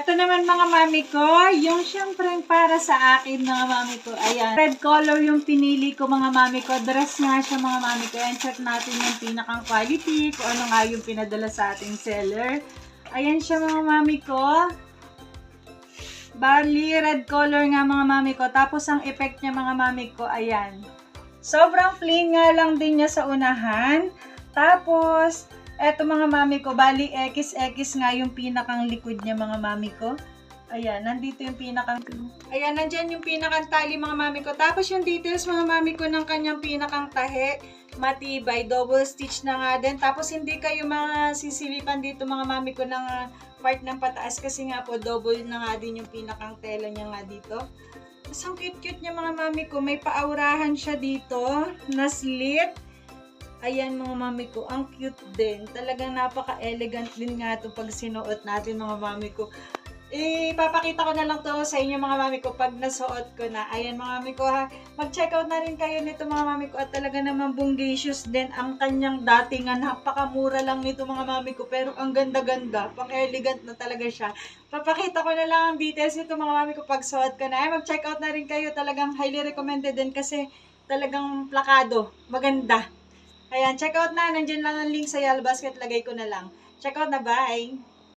Ito naman mga mami ko, yung syempre para sa akin mga mami ko. Ayan, red color yung pinili ko mga mami ko. Dress nga siya mga mami ko. Ayan, check natin yung pinakang quality, kung ano nga yung pinadala sa ating seller. Ayan siya mga mami ko. Bali, red color nga mga mami ko. Tapos ang effect niya mga mami ko, ayan. Sobrang plain nga lang din niya sa unahan. Tapos, eto mga mami ko, bali XX nga yung pinakang likod niya mga mami ko. Ayan, nandito yung pinakang... Ayan, nandyan yung pinakang tali mga mami ko. Tapos yung details mga mami ko ng kanyang pinakang tahe, matibay, double stitch na nga din. Tapos hindi kayo mga sisilipan dito mga mami ko ng part ng pataas kasi nga po double na nga din yung pinakang tela niya nga dito. Tapos ang cute-cute niya mga mami ko, may paaurahan siya dito na slit. Ayan mga mami ko, ang cute din. Talagang napaka-elegant din nga ito pag sinuot natin mga mami ko. Ipapakita ko na lang to sa inyo mga mami ko pag nasuot ko na. Ayan mga mami ko ha, mag-check out na rin kayo nito mga mami ko at talaga naman bonggacious din ang kanyang datingan. Napakamura lang nito mga mami ko pero ang ganda-ganda, pang-elegant na talaga siya. Papakita ko na lang ang details nito mga mami ko pag suot ko na. Ay, mag-check out na rin kayo, talagang highly recommended din kasi talagang plakado, maganda. Ayan, check out na. Nandiyan lang ang link sa Yellow Basket. Lagay ko na lang. Check out na. Bye!